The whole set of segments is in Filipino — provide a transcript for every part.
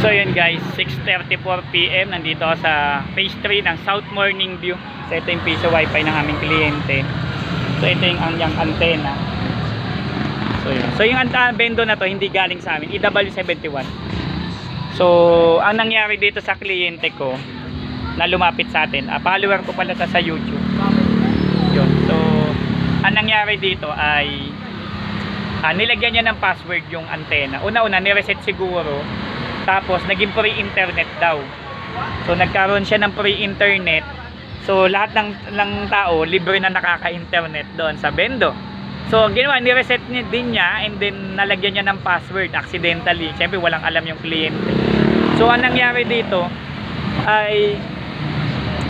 So yun guys, 6:34 PM nandito ako sa phase 3 ng South Morning View. So ito yung piso wifi ng aming kliyente. So ito yung antenna. So yung bendo na to hindi galing sa amin, EW71. So ang nangyari dito sa kliyente ko na lumapit sa atin, follower ko pala sa YouTube. Yun. So ang nangyari dito ay nilagyan niya ng password yung antenna. Una-una ni-reset siguro. Tapos naging free internet daw. So nagkaroon siya ng free internet. So lahat ng tao libre na nakaka-internet doon sa bendo. So ginawa, ni-reset din niya and then nalagyan niya ng password accidentally. Siyempre walang alam yung kliyente. So ang nangyari dito ay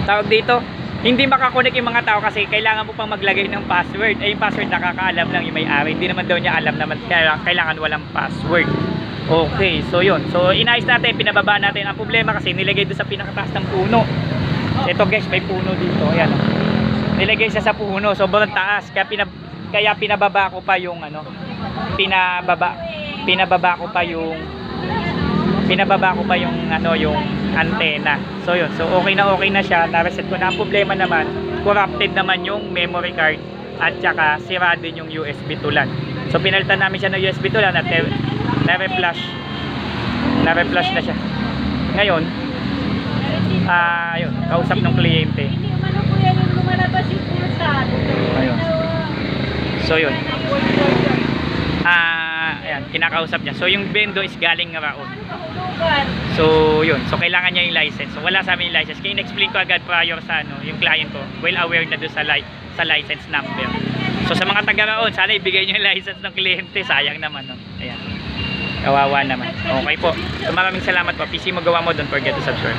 tawag dito, hindi makakonek yung mga tao kasi kailangan mo pang maglagay ng password. Yung password nakakaalam lang yung may-ari. Hindi naman daw niya alam naman kailangan walang password. Okay, so yun. So inayos natin, pinababa natin. Ang problema kasi nilagay doon sa pinakataas ng puno. Ito guys, may puno dito. Ayan. Nilagay siya sa puno, sobrang taas. Kaya pinababa ko pa yung pinababa ko pa yung yung antena. So yun. So okay na siya. Na-reset ko na. Ang problema naman, corrupted naman yung memory card at saka sira din yung USB tulan. So pinalitan namin siya ng USB tulan at na-reflash na siya. Ngayon, yun, kausap ng kliyente. Ayun. So yun. Ayan, kinakausap niya. So yung bendo is galing raon. So yun, so kailangan niya yung license. So wala sa amin yung license. Kaya in-explain ko agad prior sa yung client ko, well aware na doon sa license number. So sa mga taga-raon, sana ibigay niyo yung license ng kliyente. Sayang naman, no? Ayan. Kawawa naman. Okay po. So maraming salamat po. PC mo gawa mo, don't forget to subscribe.